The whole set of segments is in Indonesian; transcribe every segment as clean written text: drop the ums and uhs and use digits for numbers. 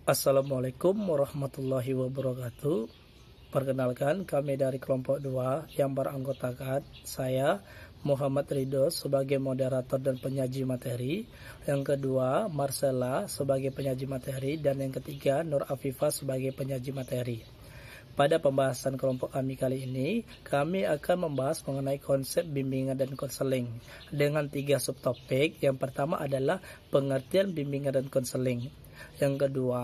Assalamualaikum warahmatullahi wabarakatuh. Perkenalkan, kami dari kelompok 2 yang beranggotakan saya Muhammad Ridho sebagai moderator dan penyaji materi, yang kedua Marcella sebagai penyaji materi, dan yang ketiga Nur Afifah sebagai penyaji materi. Pada pembahasan kelompok kami kali ini, kami akan membahas mengenai konsep bimbingan dan konseling dengan 3 subtopik. Yang pertama adalah pengertian bimbingan dan konseling. Yang kedua,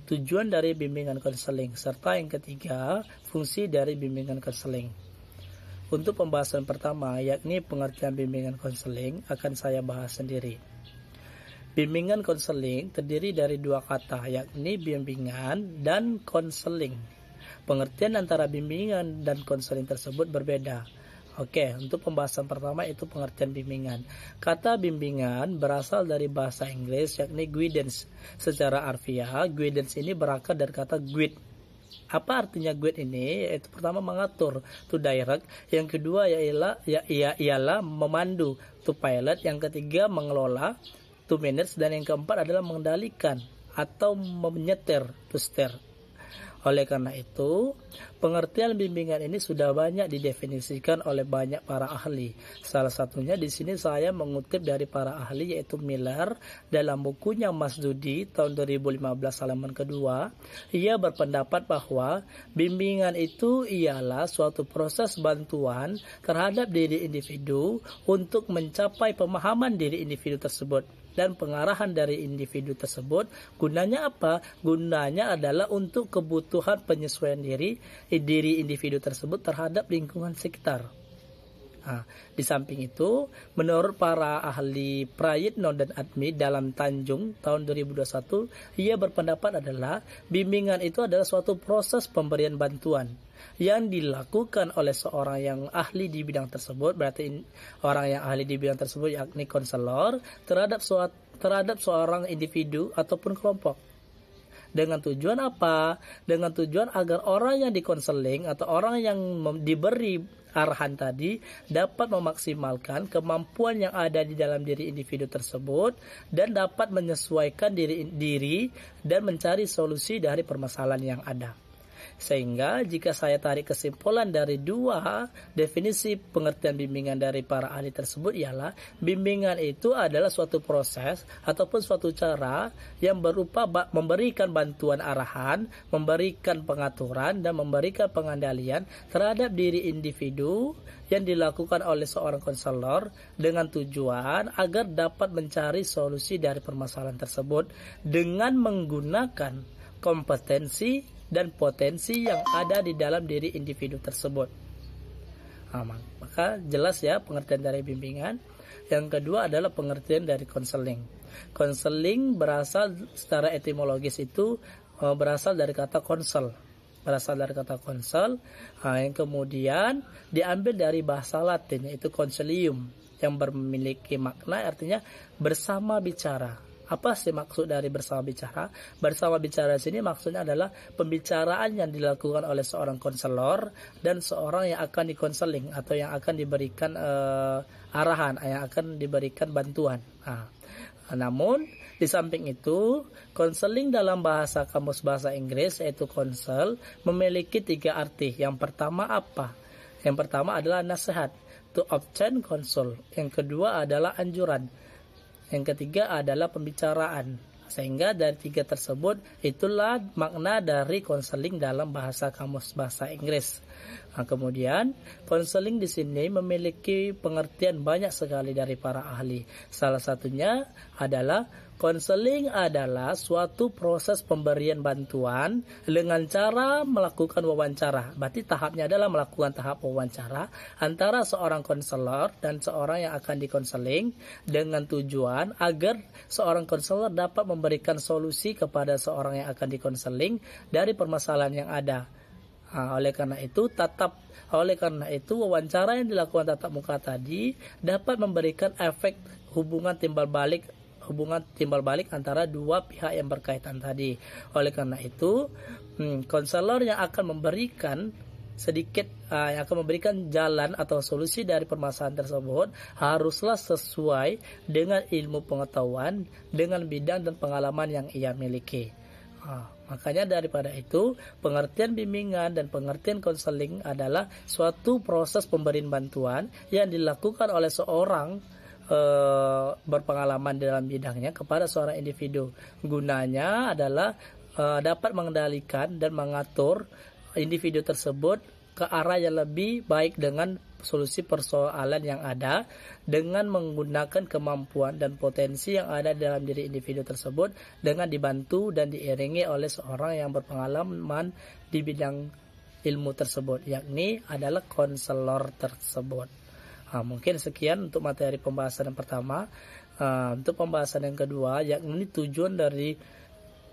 tujuan dari bimbingan konseling, serta yang ketiga, fungsi dari bimbingan konseling. Untuk pembahasan pertama, yakni pengertian bimbingan konseling, akan saya bahas sendiri. Bimbingan konseling terdiri dari 2 kata, yakni bimbingan dan konseling. Pengertian antara bimbingan dan konseling tersebut berbeda. Oke, untuk pembahasan pertama itu pengertian bimbingan. Kata bimbingan berasal dari bahasa Inggris, yakni guidance. Secara harfiah, guidance ini berakar dari kata guide. Apa artinya guide ini? Itu pertama mengatur, to direct. Yang kedua ialah memandu, to pilot. Yang ketiga mengelola, to manage. Dan yang keempat adalah mengendalikan atau menyetir, to steer. Oleh karena itu, pengertian bimbingan ini sudah banyak didefinisikan oleh banyak para ahli. Salah satunya di sini saya mengutip dari para ahli, yaitu Miller dalam bukunya Masdudi tahun 2015 halaman kedua. Ia berpendapat bahwa bimbingan itu ialah suatu proses bantuan terhadap diri individu untuk mencapai pemahaman diri individu tersebut. Dan pengarahan dari individu tersebut, gunanya apa? Gunanya adalah untuk kebutuhan penyesuaian diri individu tersebut terhadap lingkungan sekitar. Nah, di samping itu, menurut para ahli Prayitno dan Admi dalam Tanjung tahun 2021, ia berpendapat adalah bimbingan itu adalah suatu proses pemberian bantuan yang dilakukan oleh seorang yang ahli di bidang tersebut. Berarti orang yang ahli di bidang tersebut yakni konselor terhadap seorang individu ataupun kelompok. Dengan tujuan apa? Dengan tujuan agar orang yang dikonseling atau orang yang diberi arahan tadi dapat memaksimalkan kemampuan yang ada di dalam diri individu tersebut dan dapat menyesuaikan diri dan mencari solusi dari permasalahan yang ada. Sehingga jika saya tarik kesimpulan dari 2 definisi pengertian bimbingan dari para ahli tersebut, ialah bimbingan itu adalah suatu proses ataupun suatu cara yang berupa memberikan bantuan arahan, memberikan pengaturan, dan memberikan pengendalian terhadap diri individu yang dilakukan oleh seorang konselor dengan tujuan agar dapat mencari solusi dari permasalahan tersebut dengan menggunakan kompetensi dan potensi yang ada di dalam diri individu tersebut. Maka jelas ya pengertian dari bimbingan. Yang kedua adalah pengertian dari konseling. Konseling berasal secara etimologis itu berasal dari kata konsel. Yang kemudian diambil dari bahasa Latin, yaitu consilium, yang memiliki makna artinya bersama bicara. Apa sih maksud dari bersama bicara? Bersama bicara di sini maksudnya adalah pembicaraan yang dilakukan oleh seorang konselor dan seorang yang akan dikonseling atau yang akan diberikan arahan, yang akan diberikan bantuan. Namun di samping itu, konseling dalam bahasa kamus bahasa Inggris yaitu counsel memiliki 3 arti. Yang pertama apa? Yang pertama adalah nasihat, to obtain counsel. Yang kedua adalah anjuran. Yang ketiga adalah pembicaraan. Sehingga dari 3 tersebut itulah makna dari konseling dalam bahasa kamus bahasa Inggris. Kemudian konseling di sini memiliki pengertian banyak sekali dari para ahli. Salah satunya adalah konseling adalah suatu proses pemberian bantuan dengan cara melakukan wawancara. Berarti tahapnya adalah melakukan tahap wawancara antara seorang konselor dan seorang yang akan dikonseling dengan tujuan agar seorang konselor dapat memberikan solusi kepada seorang yang akan dikonseling dari permasalahan yang ada. Oleh karena itu wawancara yang dilakukan tatap muka tadi dapat memberikan efek hubungan timbal balik antara 2 pihak yang berkaitan tadi. Oleh karena itu, konselor yang akan memberikan jalan atau solusi dari permasalahan tersebut haruslah sesuai dengan ilmu pengetahuan, dengan bidang dan pengalaman yang ia miliki. Makanya daripada itu, pengertian bimbingan dan pengertian konseling adalah suatu proses pemberian bantuan yang dilakukan oleh seorang berpengalaman dalam bidangnya kepada seorang individu. Gunanya adalah dapat mengendalikan dan mengatur individu tersebut ke arah yang lebih baik dengan solusi persoalan yang ada dengan menggunakan kemampuan dan potensi yang ada dalam diri individu tersebut dengan dibantu dan diiringi oleh seorang yang berpengalaman di bidang ilmu tersebut, yakni adalah konselor tersebut. Mungkin sekian untuk materi pembahasan yang pertama. Untuk pembahasan yang kedua, yakni tujuan dari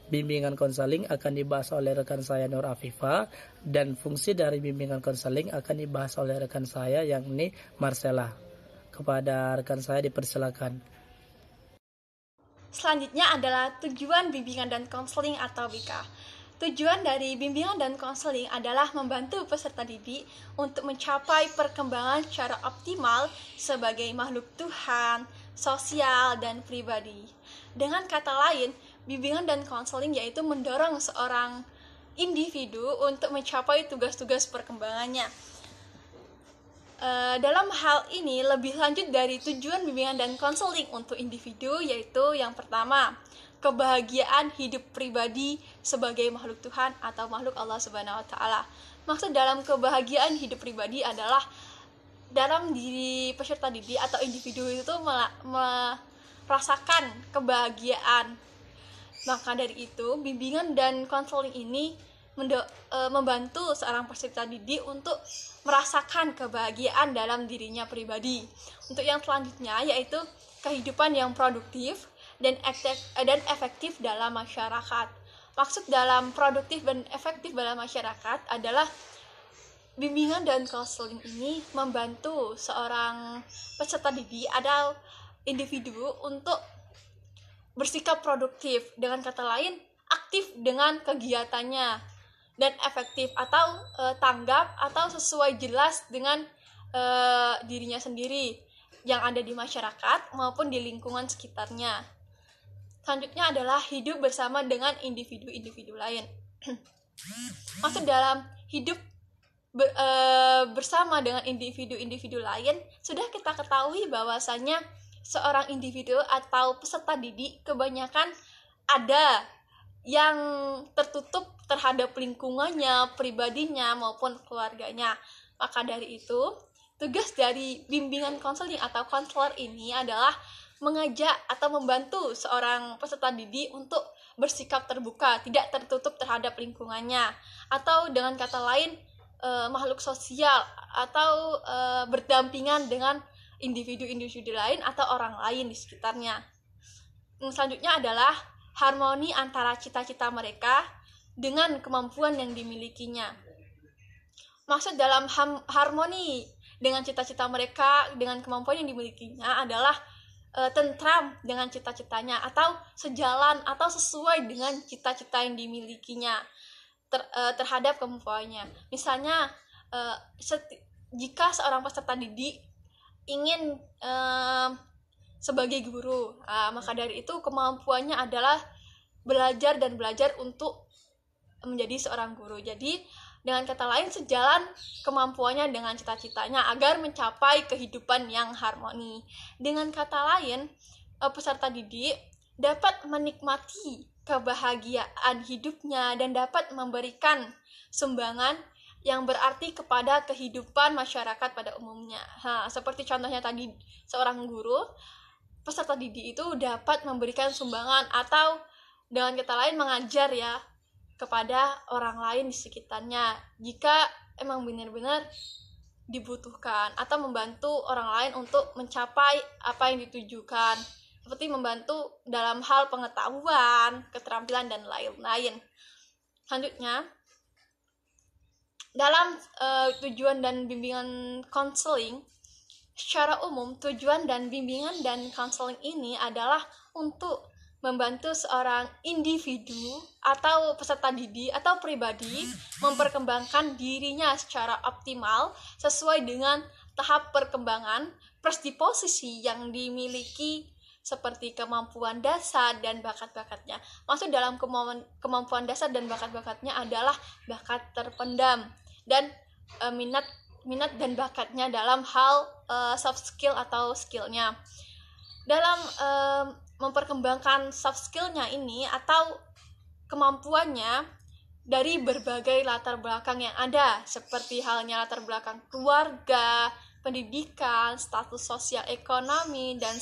bimbingan konseling akan dibahas oleh rekan saya Nur Afifah, dan fungsi dari bimbingan konseling akan dibahas oleh rekan saya yakni Marcella. Kepada rekan saya dipersilakan. Selanjutnya adalah tujuan bimbingan dan konseling atau BK. Tujuan dari bimbingan dan konseling adalah membantu peserta didik untuk mencapai perkembangan secara optimal sebagai makhluk Tuhan, sosial, dan pribadi. Dengan kata lain, bimbingan dan konseling yaitu mendorong seorang individu untuk mencapai tugas-tugas perkembangannya. Dalam hal ini, lebih lanjut dari tujuan bimbingan dan konseling untuk individu, yaitu yang pertama, kebahagiaan hidup pribadi sebagai makhluk Tuhan atau makhluk Allah Subhanahu wa Ta'ala. Maksud dalam kebahagiaan hidup pribadi adalah dalam diri peserta didik atau individu itu merasakan kebahagiaan. Maka dari itu, bimbingan dan konseling ini membantu seorang peserta didik untuk merasakan kebahagiaan dalam dirinya pribadi. Untuk yang selanjutnya yaitu kehidupan yang produktif dan efektif dalam masyarakat. Maksud dalam produktif dan efektif dalam masyarakat adalah bimbingan dan konseling ini membantu seorang peserta didik atau individu untuk bersikap produktif, dengan kata lain aktif dengan kegiatannya, dan efektif atau tanggap atau sesuai jelas dengan dirinya sendiri yang ada di masyarakat maupun di lingkungan sekitarnya. Selanjutnya adalah hidup bersama dengan individu-individu lain. Maksud dalam hidup bersama dengan individu-individu lain, sudah kita ketahui bahwasanya seorang individu atau peserta didik kebanyakan ada yang tertutup terhadap lingkungannya, pribadinya maupun keluarganya. Maka dari itu, tugas dari bimbingan konseling atau konselor ini adalah mengajak atau membantu seorang peserta didik untuk bersikap terbuka, tidak tertutup terhadap lingkungannya, atau dengan kata lain makhluk sosial atau berdampingan dengan individu-individu lain atau orang lain di sekitarnya. Selanjutnya adalah harmoni antara cita-cita mereka dengan kemampuan yang dimilikinya. Maksud dalam harmoni dengan cita-cita mereka dengan kemampuan yang dimilikinya adalah tentram dengan cita-citanya atau sejalan atau sesuai dengan cita-cita yang dimilikinya terhadap kemampuannya. Misalnya jika seorang peserta didik ingin sebagai guru, maka dari itu kemampuannya adalah belajar untuk menjadi seorang guru. Jadi dengan kata lain sejalan kemampuannya dengan cita-citanya agar mencapai kehidupan yang harmoni. Dengan kata lain, peserta didik dapat menikmati kebahagiaan hidupnya dan dapat memberikan sumbangan yang berarti kepada kehidupan masyarakat pada umumnya. Seperti contohnya tadi seorang guru, peserta didik itu dapat memberikan sumbangan atau dengan kata lain mengajar ya kepada orang lain di sekitarnya jika emang benar-benar dibutuhkan, atau membantu orang lain untuk mencapai apa yang ditujukan, seperti membantu dalam hal pengetahuan, keterampilan, dan lain-lain. Selanjutnya, dalam tujuan dan bimbingan konseling, secara umum tujuan dan bimbingan dan konseling ini adalah untuk membantu seorang individu atau peserta didik atau pribadi memperkembangkan dirinya secara optimal sesuai dengan tahap perkembangan plus di posisi yang dimiliki seperti kemampuan dasar dan bakat-bakatnya. Maksud dalam kemampuan dasar dan bakat-bakatnya adalah bakat terpendam dan minat dan bakatnya dalam hal soft skill atau skillnya. Dalam memperkembangkan soft skillnya ini atau kemampuannya dari berbagai latar belakang yang ada, seperti halnya latar belakang keluarga, pendidikan, status sosial ekonomi, dan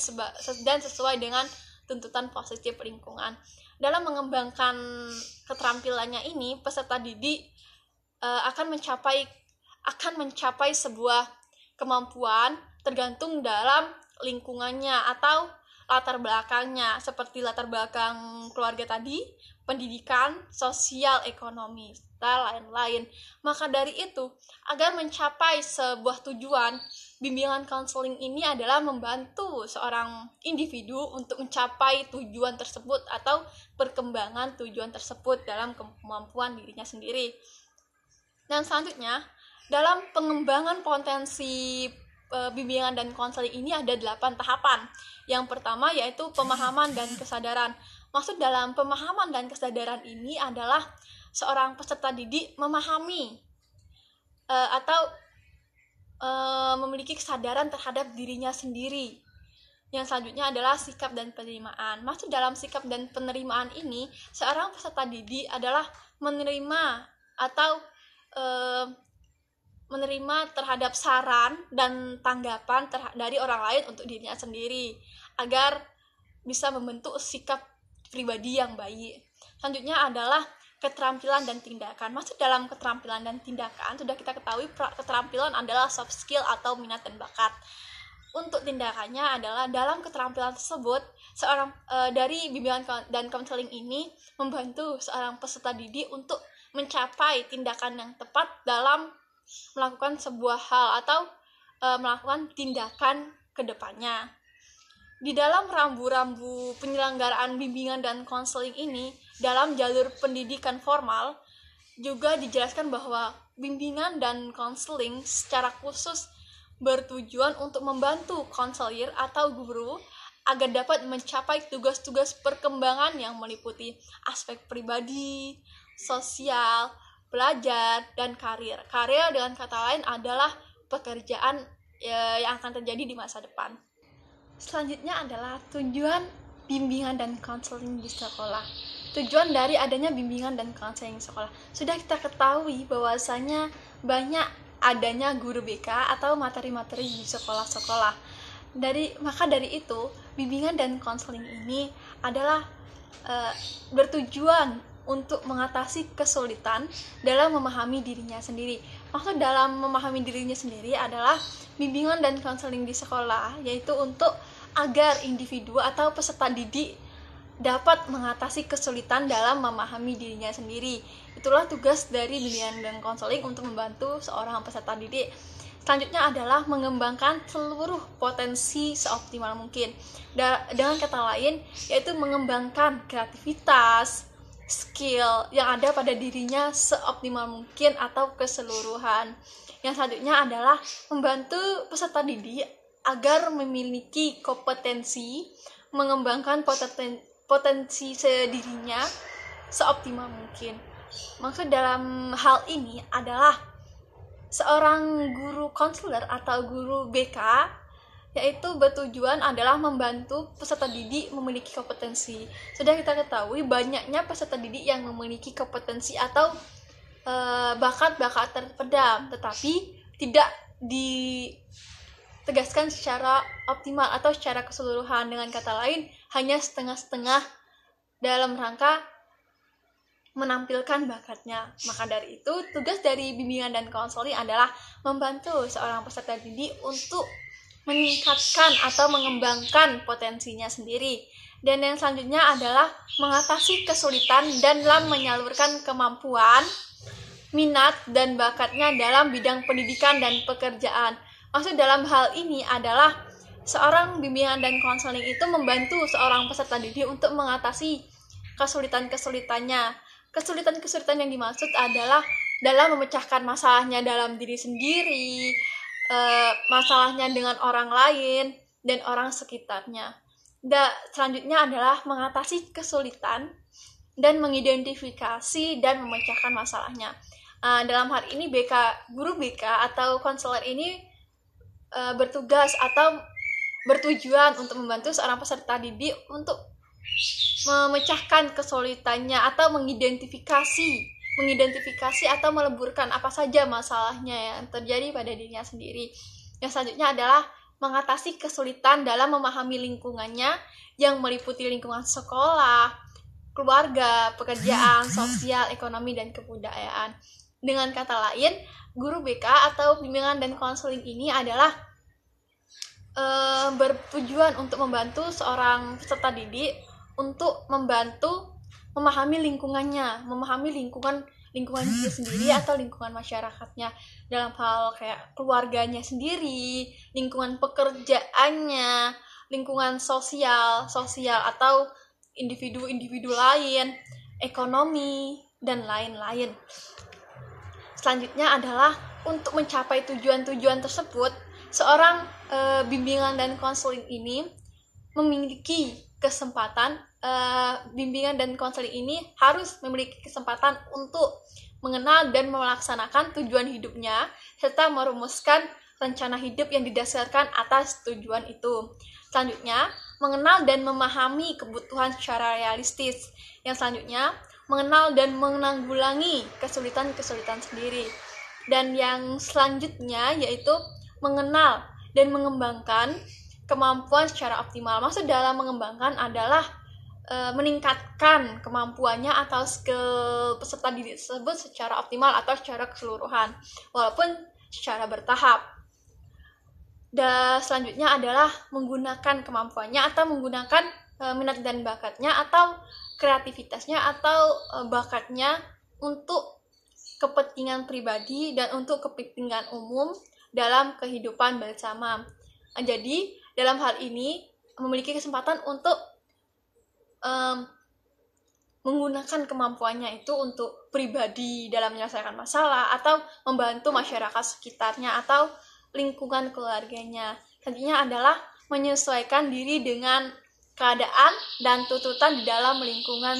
sesuai dengan tuntutan positif lingkungan. Dalam mengembangkan keterampilannya ini, peserta didik akan mencapai sebuah kemampuan tergantung dalam lingkungannya atau latar belakangnya, seperti latar belakang keluarga tadi, pendidikan, sosial, ekonomi, dan lain-lain. Maka dari itu, agar mencapai sebuah tujuan, bimbingan konseling ini adalah membantu seorang individu untuk mencapai tujuan tersebut atau perkembangan tujuan tersebut dalam kemampuan dirinya sendiri. Dan selanjutnya, dalam pengembangan potensi bimbingan dan konseling ini ada 8 tahapan. Yang pertama yaitu pemahaman dan kesadaran. Maksud dalam pemahaman dan kesadaran ini adalah seorang peserta didik memahami atau memiliki kesadaran terhadap dirinya sendiri. Yang selanjutnya adalah sikap dan penerimaan. Maksud dalam sikap dan penerimaan ini, seorang peserta didik adalah menerima atau menerima terhadap saran dan tanggapan dari orang lain untuk dirinya sendiri agar bisa membentuk sikap pribadi yang baik. Selanjutnya adalah keterampilan dan tindakan. Maksud dalam keterampilan dan tindakan sudah kita ketahui keterampilan adalah soft skill atau minat dan bakat. Untuk tindakannya adalah dalam keterampilan tersebut seorang dari bimbingan dan konseling ini membantu seorang peserta didik untuk mencapai tindakan yang tepat dalam melakukan sebuah hal atau melakukan tindakan ke depannya. Di dalam rambu-rambu penyelenggaraan bimbingan dan konseling ini, dalam jalur pendidikan formal, juga dijelaskan bahwa bimbingan dan konseling secara khusus bertujuan untuk membantu konselor atau guru agar dapat mencapai tugas-tugas perkembangan yang meliputi aspek pribadi, sosial, belajar, dan karir. Karir dengan kata lain adalah pekerjaan yang akan terjadi di masa depan. Selanjutnya adalah tujuan bimbingan dan konseling di sekolah. Tujuan dari adanya bimbingan dan konseling di sekolah. Sudah kita ketahui bahwasanya banyak adanya guru BK atau materi-materi di sekolah-sekolah. Maka dari itu, bimbingan dan konseling ini adalah bertujuan untuk mengatasi kesulitan dalam memahami dirinya sendiri. Maksud dalam memahami dirinya sendiri adalah bimbingan dan konseling di sekolah, yaitu untuk agar individu atau peserta didik dapat mengatasi kesulitan dalam memahami dirinya sendiri. Itulah tugas dari bimbingan dan konseling untuk membantu seorang peserta didik. Selanjutnya adalah mengembangkan seluruh potensi seoptimal mungkin. Dengan kata lain, yaitu mengembangkan kreativitas, skill yang ada pada dirinya seoptimal mungkin atau keseluruhan. Yang selanjutnya adalah membantu peserta didik agar memiliki kompetensi, mengembangkan potensi dirinya seoptimal mungkin. Maksud dalam hal ini adalah seorang guru konselor atau guru BK yaitu bertujuan adalah membantu peserta didik memiliki kompetensi. Sudah kita ketahui banyaknya peserta didik yang memiliki kompetensi atau bakat-bakat terpendam, tetapi tidak ditegaskan secara optimal atau secara keseluruhan. Dengan kata lain, hanya setengah-setengah dalam rangka menampilkan bakatnya. Maka dari itu, tugas dari bimbingan dan konseling adalah membantu seorang peserta didik untuk meningkatkan atau mengembangkan potensinya sendiri. Dan yang selanjutnya adalah mengatasi kesulitan dan dalam menyalurkan kemampuan, minat, dan bakatnya dalam bidang pendidikan dan pekerjaan. Maksud dalam hal ini adalah seorang bimbingan dan konseling itu membantu seorang peserta didik untuk mengatasi kesulitan-kesulitannya. Kesulitan-kesulitan yang dimaksud adalah dalam memecahkan masalahnya dalam diri sendiri, masalahnya dengan orang lain, dan orang sekitarnya. Selanjutnya adalah mengatasi kesulitan dan mengidentifikasi dan memecahkan masalahnya. Dalam hal ini guru BK atau konselor ini bertugas atau bertujuan untuk membantu seorang peserta didik untuk memecahkan kesulitannya atau mengidentifikasi atau meleburkan apa saja masalahnya yang terjadi pada dirinya sendiri. Yang selanjutnya adalah mengatasi kesulitan dalam memahami lingkungannya yang meliputi lingkungan sekolah, keluarga, pekerjaan, sosial, ekonomi, dan kebudayaan. Dengan kata lain, guru BK atau bimbingan dan konseling ini adalah bertujuan untuk membantu seorang peserta didik untuk membantu memahami lingkungannya, memahami lingkungan dia sendiri atau lingkungan masyarakatnya dalam hal kayak keluarganya sendiri, lingkungan pekerjaannya, lingkungan sosial atau individu lain, ekonomi, dan lain-lain. Selanjutnya adalah untuk mencapai tujuan-tujuan tersebut, seorang bimbingan dan konseling ini memiliki kesempatan, bimbingan dan konseling ini harus memiliki kesempatan untuk mengenal dan melaksanakan tujuan hidupnya, serta merumuskan rencana hidup yang didasarkan atas tujuan itu. Selanjutnya, mengenal dan memahami kebutuhan secara realistis. Yang selanjutnya, mengenal dan menanggulangi kesulitan-kesulitan sendiri. Dan yang selanjutnya yaitu mengenal dan mengembangkan kemampuan secara optimal. Maksud dalam mengembangkan adalah meningkatkan kemampuannya atau skill peserta didik tersebut secara optimal atau secara keseluruhan, walaupun secara bertahap. Dan selanjutnya adalah menggunakan kemampuannya atau menggunakan minat dan bakatnya atau kreativitasnya atau bakatnya untuk kepentingan pribadi dan untuk kepentingan umum dalam kehidupan bersama. Jadi, dalam hal ini memiliki kesempatan untuk menggunakan kemampuannya itu untuk pribadi dalam menyelesaikan masalah atau membantu masyarakat sekitarnya atau lingkungan keluarganya. Selanjutnya adalah menyesuaikan diri dengan keadaan dan tuntutan di dalam lingkungan,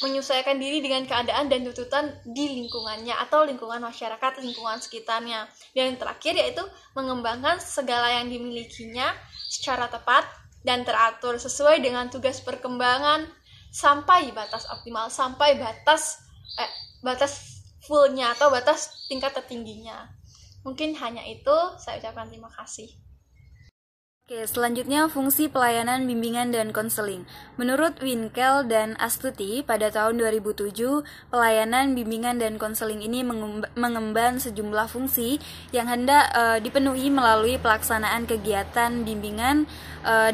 menyesuaikan diri dengan keadaan dan tuntutan di lingkungannya atau lingkungan masyarakat, lingkungan sekitarnya. Dan yang terakhir yaitu mengembangkan segala yang dimilikinya secara tepat dan teratur sesuai dengan tugas perkembangan sampai batas optimal, sampai batas fullnya atau batas tingkat tertingginya. Mungkin hanya itu, saya ucapkan terima kasih. Oke, selanjutnya fungsi pelayanan bimbingan dan konseling. Menurut Winkel dan Astuti, pada tahun 2007, pelayanan bimbingan dan konseling ini mengemban sejumlah fungsi yang hendak dipenuhi melalui pelaksanaan kegiatan bimbingan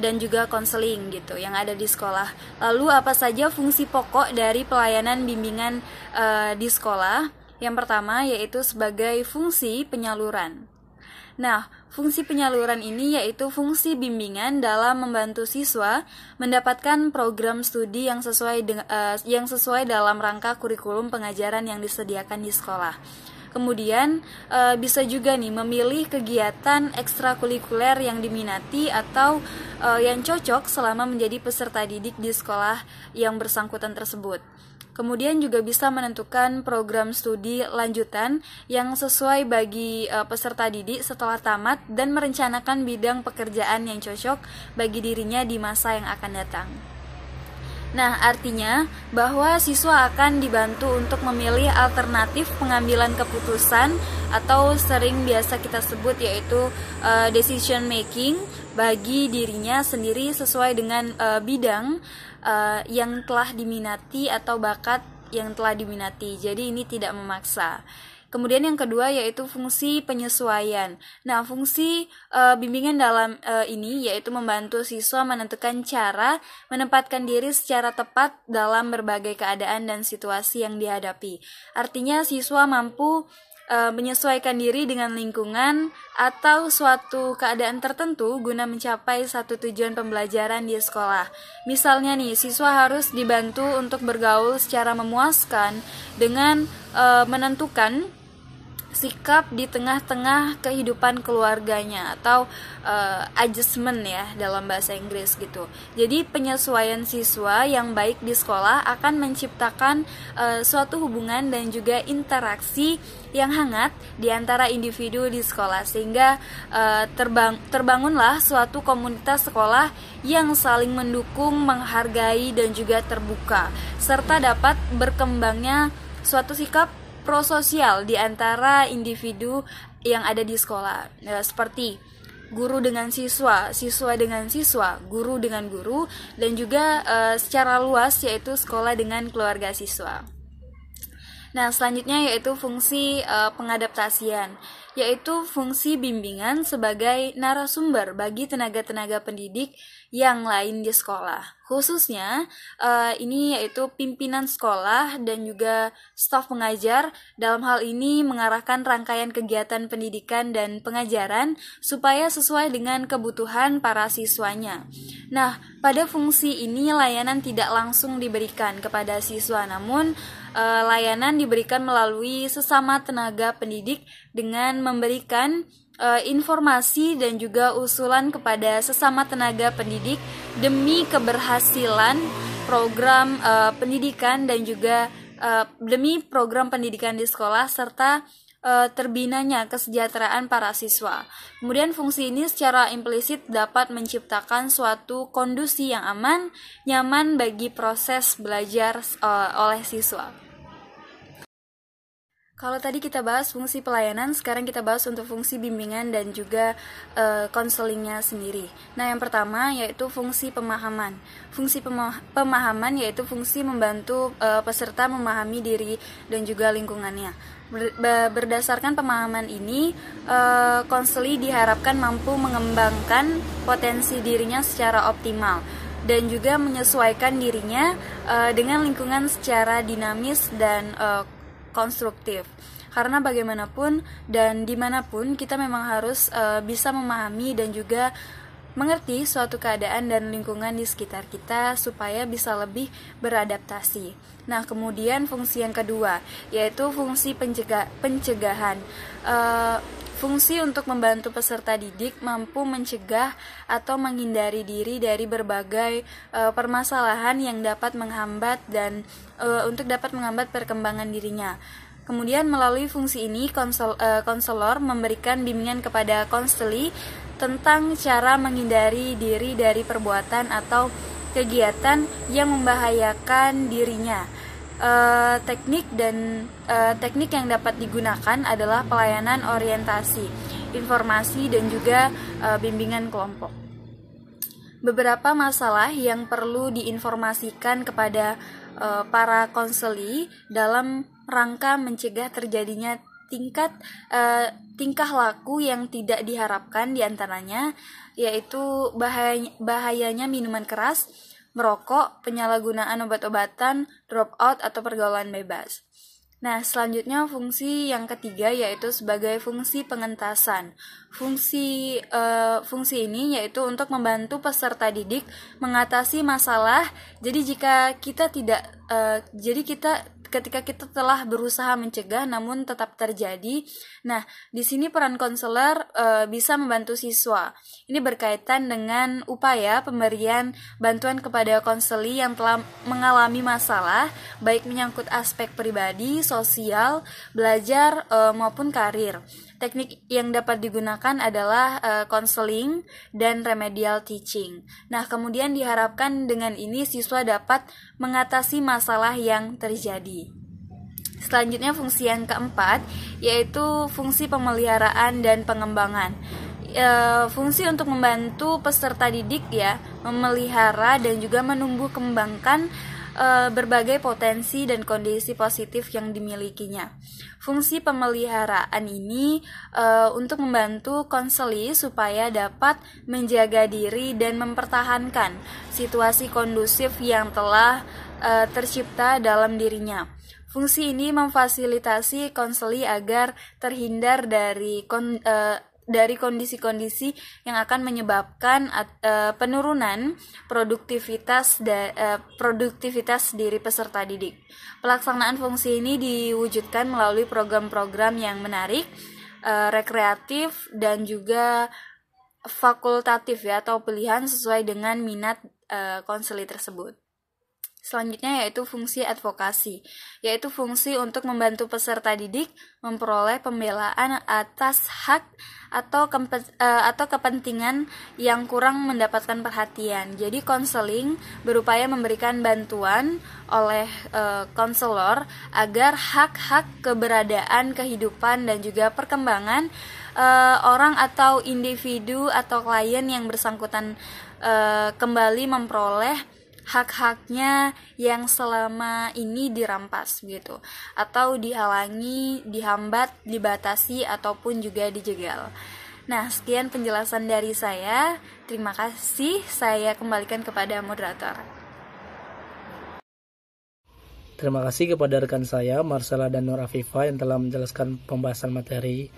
dan juga konseling gitu yang ada di sekolah. Lalu apa saja fungsi pokok dari pelayanan bimbingan di sekolah? Yang pertama yaitu sebagai fungsi penyaluran. Nah, fungsi penyaluran ini yaitu fungsi bimbingan dalam membantu siswa mendapatkan program studi yang sesuai dalam rangka kurikulum pengajaran yang disediakan di sekolah. Kemudian bisa juga nih memilih kegiatan ekstrakurikuler yang diminati atau yang cocok selama menjadi peserta didik di sekolah yang bersangkutan tersebut. Kemudian juga bisa menentukan program studi lanjutan yang sesuai bagi peserta didik setelah tamat dan merencanakan bidang pekerjaan yang cocok bagi dirinya di masa yang akan datang. Nah, artinya bahwa siswa akan dibantu untuk memilih alternatif pengambilan keputusan atau sering biasa kita sebut yaitu decision making bagi dirinya sendiri sesuai dengan bidang yang telah diminati atau bakat yang telah diminati. Jadi ini tidak memaksa. Kemudian yang kedua yaitu fungsi penyesuaian. Nah, fungsi bimbingan dalam ini yaitu membantu siswa menentukan cara menempatkan diri secara tepat dalam berbagai keadaan dan situasi yang dihadapi. Artinya siswa mampu menyesuaikan diri dengan lingkungan atau suatu keadaan tertentu guna mencapai satu tujuan pembelajaran di sekolah. Misalnya nih, siswa harus dibantu untuk bergaul secara memuaskan dengan menentukan sikap di tengah-tengah kehidupan keluarganya atau adjustment ya dalam bahasa Inggris gitu. Jadi penyesuaian siswa yang baik di sekolah akan menciptakan suatu hubungan dan juga interaksi yang hangat di antara individu di sekolah, sehingga terbangunlah suatu komunitas sekolah yang saling mendukung, menghargai dan juga terbuka, serta dapat berkembangnya suatu sikap prososial di antara individu yang ada di sekolah, seperti guru dengan siswa, siswa dengan siswa, guru dengan guru, dan juga secara luas yaitu sekolah dengan keluarga siswa. Nah, selanjutnya yaitu fungsi pengadaptasian, yaitu fungsi bimbingan sebagai narasumber bagi tenaga-tenaga pendidik yang lain di sekolah. Khususnya ini yaitu pimpinan sekolah dan juga staf pengajar, dalam hal ini mengarahkan rangkaian kegiatan pendidikan dan pengajaran supaya sesuai dengan kebutuhan para siswanya. Nah, pada fungsi ini layanan tidak langsung diberikan kepada siswa, namun layanan diberikan melalui sesama tenaga pendidik dengan memberikan informasi dan juga usulan kepada sesama tenaga pendidik demi keberhasilan program pendidikan dan juga demi program pendidikan di sekolah serta terbinanya kesejahteraan para siswa. Kemudian fungsi ini secara implisit dapat menciptakan suatu kondisi yang aman, nyaman bagi proses belajar oleh siswa. Kalau tadi kita bahas fungsi pelayanan, sekarang kita bahas untuk fungsi bimbingan dan juga konselingnya sendiri. Nah, yang pertama yaitu fungsi pemahaman. Fungsi pemahaman yaitu fungsi membantu peserta memahami diri dan juga lingkungannya. Berdasarkan pemahaman ini, konseli diharapkan mampu mengembangkan potensi dirinya secara optimal dan juga menyesuaikan dirinya dengan lingkungan secara dinamis dan konstruktif. Karena bagaimanapun dan dimanapun kita memang harus bisa memahami dan juga mengerti suatu keadaan dan lingkungan di sekitar kita supaya bisa lebih beradaptasi. Nah, kemudian fungsi yang kedua yaitu fungsi pencegahan. Fungsi untuk membantu peserta didik mampu mencegah atau menghindari diri dari berbagai permasalahan yang dapat menghambat dan untuk dapat menghambat perkembangan dirinya. Kemudian melalui fungsi ini konselor memberikan bimbingan kepada konseli tentang cara menghindari diri dari perbuatan atau kegiatan yang membahayakan dirinya. Teknik yang dapat digunakan adalah pelayanan orientasi, informasi dan juga bimbingan kelompok. Beberapa masalah yang perlu diinformasikan kepada para konseli dalam rangka mencegah terjadinya tingkah laku yang tidak diharapkan, diantaranya yaitu bahayanya minuman keras, merokok, penyalahgunaan obat-obatan, drop out atau pergaulan bebas. Nah, selanjutnya fungsi yang ketiga yaitu sebagai fungsi pengentasan. Fungsi ini yaitu untuk membantu peserta didik mengatasi masalah. Jadi ketika kita telah berusaha mencegah namun tetap terjadi. Nah, di sini peran konselor bisa membantu siswa. Ini berkaitan dengan upaya pemberian bantuan kepada konseli yang telah mengalami masalah, baik menyangkut aspek pribadi, sosial, belajar maupun karir. Teknik yang dapat digunakan adalah konseling dan remedial teaching. Nah, kemudian diharapkan dengan ini siswa dapat mengatasi masalah yang terjadi. Selanjutnya fungsi yang keempat yaitu fungsi pemeliharaan dan pengembangan. Fungsi untuk membantu peserta didik ya memelihara dan juga menumbuh kembangkan berbagai potensi dan kondisi positif yang dimilikinya. Fungsi pemeliharaan ini untuk membantu konseli supaya dapat menjaga diri dan mempertahankan situasi kondusif yang telah tercipta dalam dirinya. Fungsi ini memfasilitasi konseli agar terhindar dari dari kondisi-kondisi yang akan menyebabkan penurunan produktivitas diri peserta didik. Pelaksanaan fungsi ini diwujudkan melalui program-program yang menarik, rekreatif, dan juga fakultatif ya, atau pilihan sesuai dengan minat konseli tersebut. Selanjutnya yaitu fungsi advokasi, yaitu fungsi untuk membantu peserta didik memperoleh pembelaan atas hak atau kepentingan yang kurang mendapatkan perhatian. Jadi konseling berupaya memberikan bantuan oleh konselor agar hak-hak keberadaan, kehidupan, dan juga perkembangan orang atau individu atau klien yang bersangkutan kembali memperoleh hak-haknya yang selama ini dirampas gitu, atau dihalangi, dihambat, dibatasi, ataupun juga dijegal. Nah, sekian penjelasan dari saya. Terima kasih. Saya kembalikan kepada moderator. Terima kasih kepada rekan saya Marcella dan Nur Afifah yang telah menjelaskan pembahasan materi.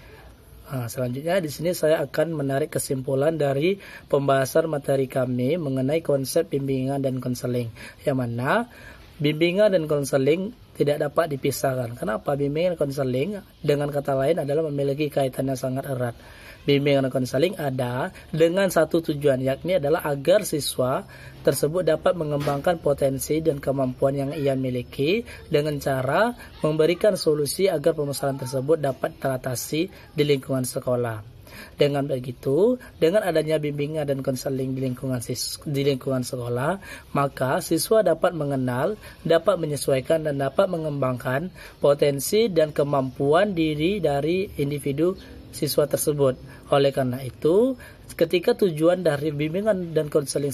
Selanjutnya di sini saya akan menarik kesimpulan dari pembahasan materi kami mengenai konsep bimbingan dan konseling, yang mana bimbingan dan konseling tidak dapat dipisahkan. Kenapa? Bimbingan dan konseling dengan kata lain adalah memiliki kaitan yang sangat erat. Bimbingan dan konseling ada dengan satu tujuan, yakni adalah agar siswa tersebut dapat mengembangkan potensi dan kemampuan yang ia miliki dengan cara memberikan solusi agar permasalahan tersebut dapat teratasi di lingkungan sekolah. Dengan begitu, dengan adanya bimbingan dan konseling di lingkungan sekolah, maka siswa dapat mengenal, dapat menyesuaikan, dan dapat mengembangkan potensi dan kemampuan diri dari individu siswa tersebut. Oleh karena itu, ketika tujuan dari bimbingan dan konseling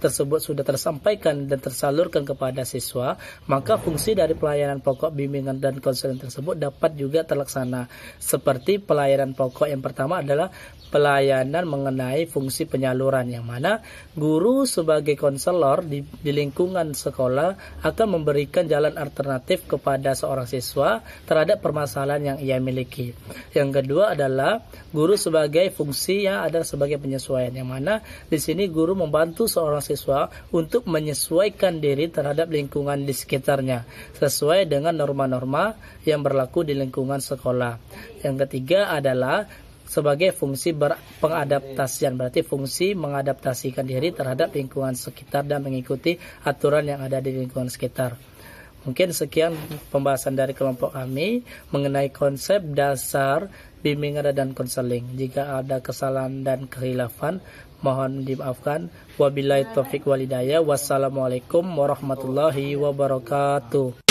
tersebut sudah tersampaikan dan tersalurkan kepada siswa, maka fungsi dari pelayanan pokok bimbingan dan konseling tersebut dapat juga terlaksana. Seperti pelayanan pokok yang pertama adalah pelayanan mengenai fungsi penyaluran, yang mana guru sebagai konselor di lingkungan sekolah akan memberikan jalan alternatif kepada seorang siswa terhadap permasalahan yang ia miliki. Yang kedua adalah guru sebagai fungsinya adalah sebagai penyesuaian, yang mana di sini guru membantu seorang siswa untuk menyesuaikan diri terhadap lingkungan di sekitarnya sesuai dengan norma-norma yang berlaku di lingkungan sekolah. Yang ketiga adalah sebagai fungsi pengadaptasian, berarti fungsi mengadaptasikan diri terhadap lingkungan sekitar dan mengikuti aturan yang ada di lingkungan sekitar. Mungkin sekian pembahasan dari kelompok kami mengenai konsep dasar bimbingan dan konseling. Jika ada kesalahan dan kehilafan, mohon dimaafkan. Wabillahi taufik walhidayah. Wassalamualaikum warahmatullahi wabarakatuh.